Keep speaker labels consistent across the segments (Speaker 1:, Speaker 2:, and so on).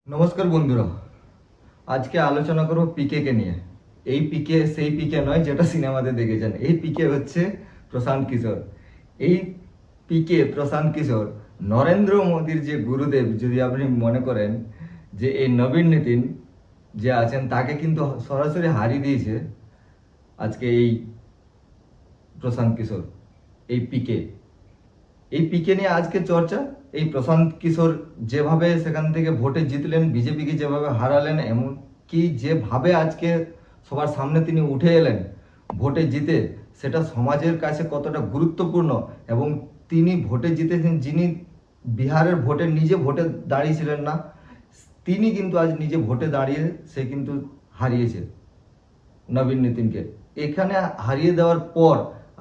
Speaker 1: নমস্কার বন্ধুরা, আজকে আলোচনা করব পিকে কে নিয়ে। এই পিকে সেই পিকে নয় যেটা সিনেমাতে দেখেছেন। এই পিকে হচ্ছে প্রশান্ত কিশোর। এই পিকে প্রশান্ত কিশোর নরেন্দ্র মোদীর যে গুরুদেব, যদি আপনি মনে করেন যে এই নবীন নীতিন যে আছেন তাকে কিন্তু সরাসরি হারিয়ে দিয়েছে আজকে এই প্রশান্ত কিশোর। এই পিকে এই পিকে নিয়ে আজকে চর্চা। এই প্রশান্ত কিশোর যেভাবে সেখান থেকে ভোটে জিতলেন, বিজেপিকে যেভাবে হারালেন, এমনকি যেভাবে আজকে সবার সামনে তিনি উঠে এলেন ভোটে জিতে, সেটা সমাজের কাছে কতটা গুরুত্বপূর্ণ। এবং তিনি ভোটে জিতেছেন, যিনি বিহারের ভোটে নিজে ভোটে দাঁড়িয়েছিলেন না, তিনি কিন্তু আজ নিজে ভোটে দাঁড়িয়ে সে কিন্তু হারিয়েছে নবীন নীতিনকে। এখানে হারিয়ে দেওয়ার পর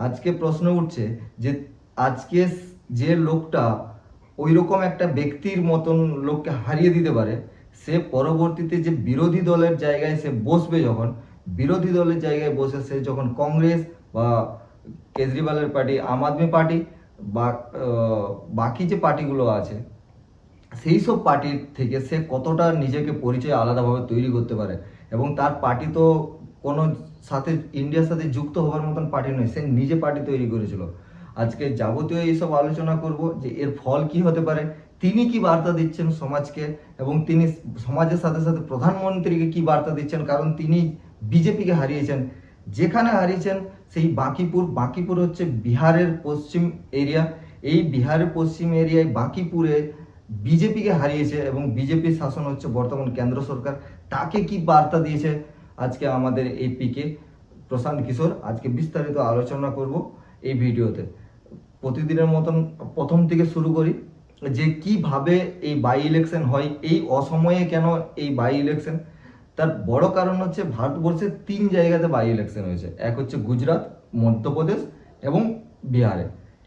Speaker 1: আজকে প্রশ্ন উঠছে যে আজকে যে লোকটা ওই রকম একটা ব্যক্তির মতন লোককে হারিয়ে দিতে পারে, সে পরবর্তীতে যে বিরোধী দলের জায়গায় সে বসবে, যখন বিরোধী দলের জায়গায় বসে সে যখন কংগ্রেস বা কেজরিওয়ালের পার্টি, আম আদমি পার্টি বা বাকি যে পার্টিগুলো আছে সেই সব পার্টির থেকে সে কতটা নিজেকে পরিচয় আলাদাভাবে তৈরি করতে পারে। এবং তার পার্টি তো কোনো সাথে ইন্ডিয়ার সাথে যুক্ত হওয়ার মতন পার্টি নয়, সে নিজে পার্টি তৈরি করেছিল। আজকে যাবতীয় এইসব আলোচনা করব যে এর ফল কি হতে পারে, তিনি কি বার্তা দিচ্ছেন সমাজকে, এবং তিনি সমাজের সাথে সাথে প্রধানমন্ত্রীকে কি বার্তা দিচ্ছেন। কারণ তিনি বিজেপিকে হারিয়েছেন। যেখানে হারিয়েছেন সেই বাঁকিপুর হচ্ছে বিহারের পশ্চিম এরিয়া। এই বিহারের পশ্চিম এরিয়ায় বাঁকিপুরে বিজেপিকে হারিয়েছে এবং বিজেপির শাসন হচ্ছে বর্তমান কেন্দ্র সরকার। তাকে কি বার্তা দিয়েছে আজকে আমাদের এই পিকে প্রশান্ত কিশোর, আজকে বিস্তারিত আলোচনা করব এই ভিডিওতে। প্রতিদিনের মতন প্রথম থেকে শুরু করি যে কিভাবে এই বাই ইলেকশন হয়, এই অসময়ে কেন এই বাই ইলেকশন। তার বড় কারণ হচ্ছে ভারতবর্ষের 3 জায়গাতে বাই ইলেকশন হয়েছে। এক হচ্ছে গুজরাট, মধ্যপ্রদেশ এবং বিহারে।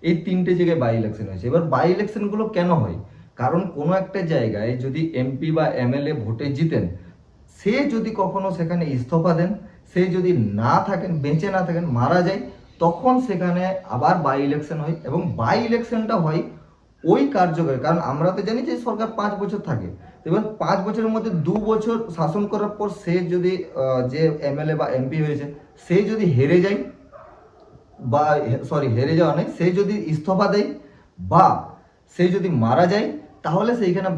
Speaker 1: এই 3টে জায়গায় বাই ইলেকশন হয়েছে। এবার বাই ইলেকশনগুলো কেন হয়? কারণ কোনো একটা জায়গায় যদি এমপি বা এমএলএ ভোটে জিতেন, সে যদি কখনো সেখানে ইস্তফা দেন, সে যদি না থাকেন, বেঁচে না থাকেন, মারা যায়, তখন সেখানে আবার বাই ইলেকশন হয়। এবং বাই ইলেকশনটা হয় ওই কার্যকরী, কারণ আমরা তো জানি যে সরকার 5 বছর থাকে। এবার 5 বছরের মধ্যে 2 বছর শাসন করার পর সে যদি যে এমএলএ বা এমপি হয়েছে সে যদি হেরে যায়, বা হেরে যাওয়া নয়, সে যদি ইস্তফা দেয় বা সে যদি মারা যায়, তাহলে সেইখানে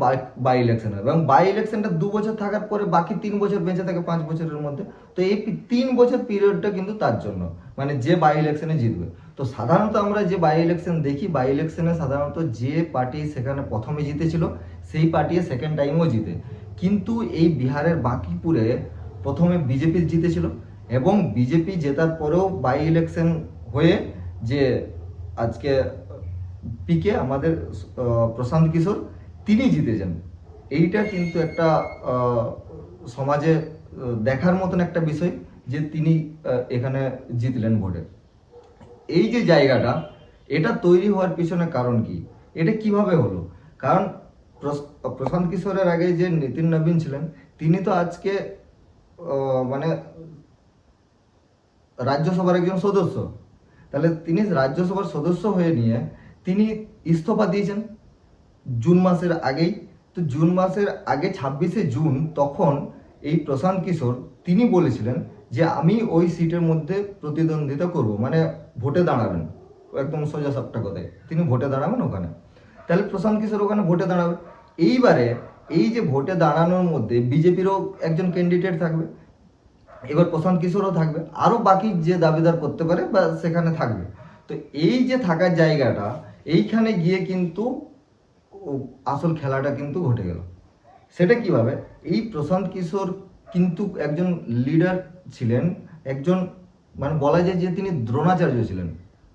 Speaker 1: বাই ইলেকশন হবে। এবং বাই ইলেকশনটা 2 বছর থাকার পরে বাকি 3 বছর বেঁচে থাকে 5 বছরের মধ্যে। তো এই 3 বছর পিরিয়ডটা কিন্তু তার জন্য, মানে যে বাই ইলেকশনে জিতবে। তো সাধারণত আমরা যে বাই ইলেকশন দেখি, বাই ইলেকশনে সাধারণত যে পার্টি সেখানে প্রথমে জিতেছিল সেই পার্টি সেকেন্ড টাইমও জিতে। কিন্তু এই বিহারের বাঁকিপুরে প্রথমে বিজেপি জিতেছিল, এবং বিজেপি জেতার পরেও বাই ইলেকশন হয়ে যে আজকে পিকে আমাদের প্রশান্ত কিশোর তিনি জিতেছেন। এইটা কিন্তু একটা সমাজে দেখার মতন একটা বিষয় যে তিনি এখানে জিতলেন ভোটে। এই যে জায়গাটা, এটা তৈরি হওয়ার পিছনে কারণ কি, এটা কিভাবে হলো? কারণ প্রশান্ত কিশোরের আগে যে নীতিন নবীন ছিলেন, তিনি তো আজকে মানে রাজ্যসভার একজন সদস্য। তাহলে তিনি রাজ্যসভার সদস্য হয়ে নিয়ে তিনি ইস্তফা দিয়েছেন জুন মাসের আগেই। তো জুন মাসের আগে 26শে জুন তখন এই প্রশান্ত কিশোর তিনি বলেছিলেন যে আমি ওই সিটের মধ্যে প্রতিদ্বন্দ্বিতা করব, মানে ভোটে দাঁড়াবেন। একদম সোজা সাপটা কথায় তিনি ভোটে দাঁড়াবেন ওখানে। তাহলে প্রশান্ত কিশোর ওখানে ভোটে দাঁড়াবে। এইবারে এই যে ভোটে দাঁড়ানোর মধ্যে বিজেপিরও একজন ক্যান্ডিডেট থাকবে, এবার প্রশান্ত কিশোরও থাকবে, আরও বাকি যে দাবিদার করতে পারে বা সেখানে থাকবে। তো এই যে থাকার জায়গাটা, এইখানে গিয়ে কিন্তু আসল খেলাটা কিন্তু ঘটে গেল। সেটা কিভাবে? এই প্রশান্ত কিশোর কিন্তু একজন লিডার ছিলেন, একজন মানে বলা যায় যে তিনি দ্রোণাচার্য ছিলেন।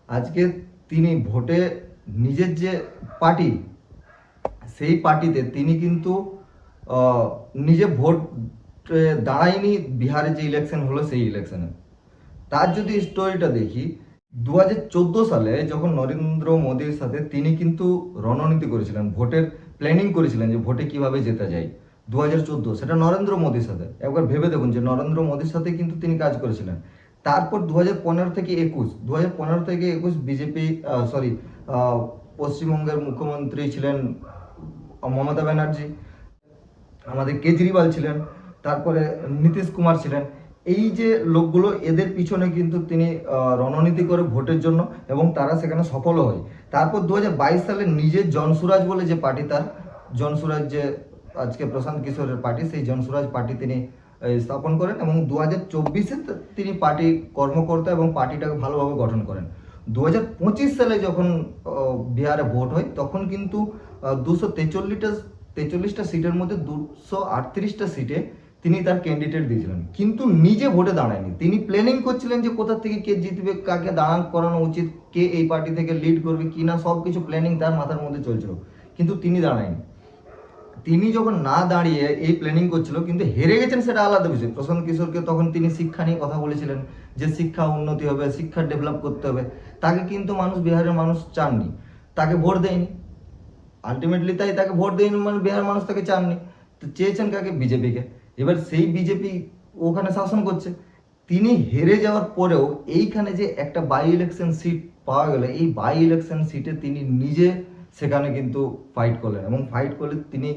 Speaker 1: আজকে তিনি ভোটে নিজের যে পার্টি, সেই পার্টিতে তিনি কিন্তু নিজে ভোট দাঁড়ায়নি বিহারে যে ইলেকশন হলো সেই ইলেকশনে। তার যদি স্টোরিটা দেখি, 2014 সালে যখন নরেন্দ্র মোদীর সাথে তিনি কিন্তু রণনীতি করেছিলেন, ভোটের প্ল্যানিং করেছিলেন যে ভোটে কিভাবে জেতা যায়। 2014 সেটা নরেন্দ্র মোদীর সাথে, একবার ভেবে দেখুন যে নরেন্দ্র মোদীর সাথে কিন্তু তিনি কাজ করেছিলেন। তারপর 2015 থেকে 21 বিজেপি পশ্চিমবঙ্গের মুখ্যমন্ত্রী ছিলেন মমতা ব্যানার্জি। আমাদের কেজরিওয়াল ছিলেন, তারপরে নীতিশ কুমার ছিলেন। এই যে লোকগুলো, এদের পিছনে কিন্তু তিনি রণনীতি করে ভোটের জন্য, এবং তারা সেখানে সফলও হয়। তারপর 2022 সালে নিজে জনসুরাজ বলে যে পার্টি, তার জনসুরাজ যে আজকে প্রশান্ত কিশোরের পার্টি, সেই জনসুরাজ পার্টি তিনি স্থাপন করেন, এবং 2024-এ তিনি পার্টি কর্মকর্তা এবং পার্টিটাকে ভালোভাবে গঠন করেন। 2025 সালে যখন বিহারে ভোট হয়, তখন কিন্তু 243টা সিটের মধ্যে 238টা সিটে তিনি তার ক্যান্ডিডেট দিয়েছিলেন, কিন্তু নিজে ভোটে দাঁড়ায়নি। তিনি প্ল্যানিং করছিলেন যে কোথা থেকে কে জিতবে, কাকে দাঁড়ান করানো উচিত, কে এই পার্টি থেকে লিড করবে কি না, সব কিছু প্ল্যানিং তার মাথার মধ্যে চলছিল, কিন্তু তিনি দাঁড়ায়নি। তিনি যখন না দাঁড়িয়ে এই প্ল্যানিং করছিল, কিন্তু হেরে গেছেন সেটা আলাদা বিষয়। প্রশান্ত কিশোরকে তখন তিনি শিক্ষা নিয়ে কথা বলেছিলেন, যে শিক্ষা উন্নতি হবে, শিক্ষা ডেভেলপ করতে হবে। তাকে কিন্তু মানুষ, বিহারের মানুষ চাননি, তাকে ভোট দেয়নি। আলটিমেটলি তাই তাকে ভোট দেয়নি, মানে বিহার মানুষ তাকে চাননি। তো চেয়েছেন কাকে? বিজেপিকে। এবার সেই বিজেপি ওখানে শাসন করছে। তিনি হেরে যাওয়ার পরেও এইখানে যে একটা বাই ইলেকশন সিট পাওয়া গেল, এই বাই ইলেকশন সিটে তিনি নিজে সেখানে কিন্তু ফাইট করলেন, এবং ফাইট করলে তিনি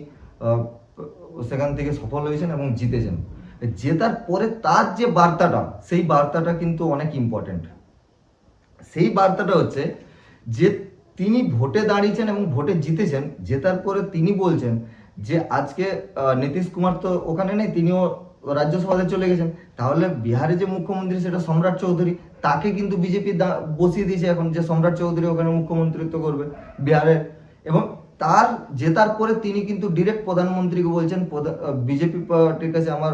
Speaker 1: সেখান থেকে সফল হয়েছেন এবং জিতেছেন। জেতার পরে তার যে বার্তাটা, সেই বার্তাটা কিন্তু অনেক ইম্পর্টেন্ট। সেই বার্তাটা হচ্ছে যে তিনি ভোটে দাঁড়িয়েছেন এবং ভোটে জিতেছেন। জেতার পরে তিনি বলছেন যে আজকে নীতিশ কুমার তো ওখানে নেই, তিনিও রাজ্যসভাতে চলে গেছেন, তাহলে বিহারে যে মুখ্যমন্ত্রী সেটা সম্রাট চৌধুরী, তাকে কিন্তু বিজেপি বসিয়ে দিয়েছে এখন, যে সম্রাট চৌধুরী ওখানে মুখ্যমন্ত্রিত্ব করবে বিহারে। এবং তার জেতার পরে তিনি কিন্তু ডিরেক্ট প্রধানমন্ত্রীকে বলছেন, বিজেপি পার্টির কাছে আমার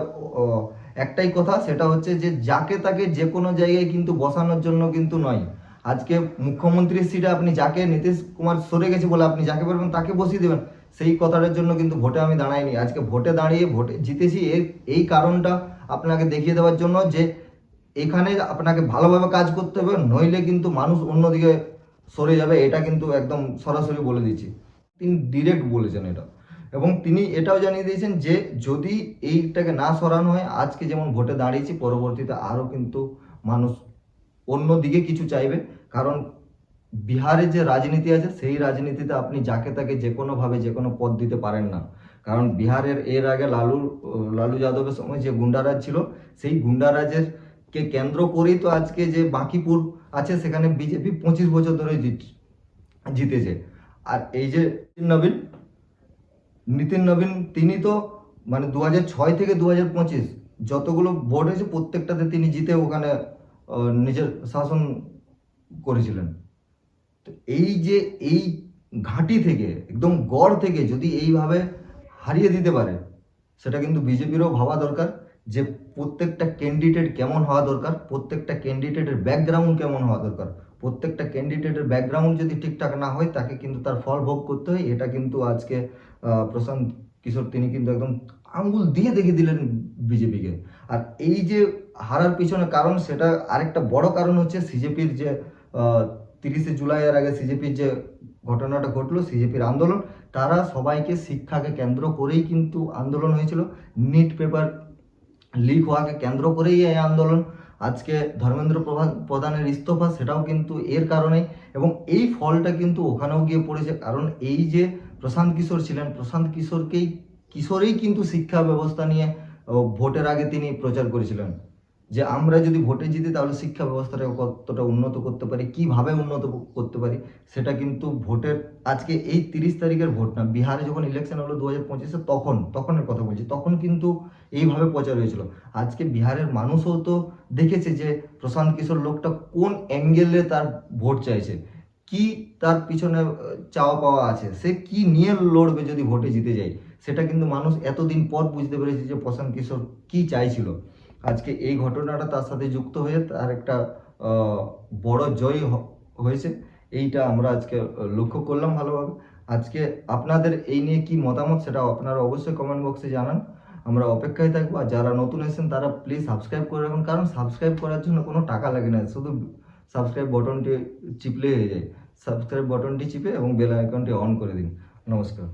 Speaker 1: একটাই কথা, সেটা হচ্ছে যে যাকে তাকে যে কোনো জায়গায় কিন্তু বসানোর জন্য কিন্তু নয়। আজকে মুখ্যমন্ত্রীর সিটে আপনি যাকে, নীতিশ কুমার সরে গেছে বলে আপনি যাকে পারবেন তাকে বসিয়ে দেবেন, সেই কথাটার জন্য কিন্তু ভোটে আমি দাঁড়াইনি। আজকে ভোটে দাঁড়িয়ে ভোটে জিতেছি, এই কারণটা আপনাকে দেখিয়ে দেওয়ার জন্য যে এখানে আপনাকে ভালোভাবে কাজ করতে হবে, নইলে কিন্তু মানুষ অন্যদিকে সরে যাবে। এটা কিন্তু একদম সরাসরি বলে দিচ্ছি, তিনি ডিরেক্ট বলেছেন এটা। এবং তিনি এটাও জানিয়ে দিয়েছেন যে যদি এইটাকে না সরানো হয়, আজকে যেমন ভোটে দাঁড়িয়েছি, পরবর্তীতে আরও কিন্তু মানুষ অন্যদিকে কিছু চাইবে। কারণ বিহারে যে রাজনীতি আছে, সেই রাজনীতিতে আপনি যাকে তাকে যে কোনোভাবে যে কোনো পদ দিতে পারেন না। কারণ বিহারের এর আগে লালু যাদবের সময় যে গুন্ডারাজ ছিল, সেই গুন্ডারাজের কে কেন্দ্র করেই তো আজকে যে বাঁকিপুর আছে, সেখানে বিজেপি 25 বছর ধরে জিতেছে। আর এই যে নীতিন নবীন, তিনি তো মানে 2006 থেকে 2025 যতগুলো ভোট হয়েছে প্রত্যেকটাতে তিনি জিতে ওখানে নিজের শাসন করেছিলেন। তো এই যে এই ঘাঁটি থেকে, একদম গড় থেকে যদি এইভাবে হারিয়ে দিতে পারে, সেটা কিন্তু বিজেপিরও ভাবা দরকার যে প্রত্যেকটা ক্যান্ডিডেট কেমন হওয়া দরকার, প্রত্যেকটা ক্যান্ডিডেটের ব্যাকগ্রাউন্ড কেমন হওয়া দরকার। প্রত্যেকটা ক্যান্ডিডেটের ব্যাকগ্রাউন্ড যদি ঠিকঠাক না হয়, তাকে কিন্তু তার ফল ভোগ করতে হয়। এটা কিন্তু আজকে প্রশান্ত কিশোর তিনি কিন্তু একদম আঙ্গুল দিয়ে দেখিয়ে দিলেন বিজেপিকে। আর এই যে হারার পিছনে কারণ, সেটা আরেকটা বড় কারণ হচ্ছে সিজেপির যে 30শে জুলাইয়ের আগে সিজেপির যে ঘটনাটা ঘটলো, সিজেপির আন্দোলন, তারা সবাইকে শিক্ষাকে কেন্দ্র করেই কিন্তু আন্দোলন হয়েছিল। নিট পেপার লিক হওয়াকে কেন্দ্র করেই এই আন্দোলন। আজকে ধর্মেন্দ্র প্রধানের ইস্তফা, সেটাও কিন্তু এর কারণে। এবং এই ফলটা কিন্তু ওখানেও গিয়ে পড়েছে, কারণ এই যে প্রশান্ত কিশোর ছিলেন, প্রশান্ত কিশোরেই কিন্তু শিক্ষা ব্যবস্থা নিয়ে ভোটের আগে তিনি প্রচার করেছিলেন যে আমরা যদি ভোটে জিতি তাহলে শিক্ষা ব্যবস্থাটা কতটা উন্নত করতে পারি, কিভাবে উন্নত করতে পারি। সেটা কিন্তু ভোটের, আজকে এই 30 তারিখের ভোট না, বিহারে যখন ইলেকশন হলো 2025-এ, তখনের কথা বলছি, তখন কিন্তু এইভাবে প্রচার হয়েছিল। আজকে বিহারের মানুষও তো দেখেছে যে প্রশান্ত কিশোর লোকটা কোন অ্যাঙ্গেলে তার ভোট চাইছে, কি তার পিছনে চাওয়া পাওয়া আছে, সে কি নিয়ে লড়বে যদি ভোটে জিতে যায়। সেটা কিন্তু মানুষ এতদিন পর বুঝতে পেরেছে যে প্রশান্ত কিশোর কি চাইছিল। আজকে এই ঘটনাটা তার সাথে যুক্ত হয়ে তার একটা বড় জয় হয়েছে। এইটা আমরা আজকে লক্ষ্য করলাম ভালোভাবে। আজকে আপনাদের এই নিয়ে কি মতামত, সেটা আপনারা অবশ্যই কমেন্ট বক্সে জানান। আমরা অপেক্ষায় থাকবো। আর যারা নতুন এসেছেন তারা প্লিজ সাবস্ক্রাইব করে রাখুন, কারণ সাবস্ক্রাইব করার জন্য কোনো টাকা লাগে না, শুধু সাবস্ক্রাইব বটনটি চিপলে হয়ে যায়। সাবস্ক্রাইব বটনটি চিপে এবং বেল আইকনটি অন করে দিন। নমস্কার।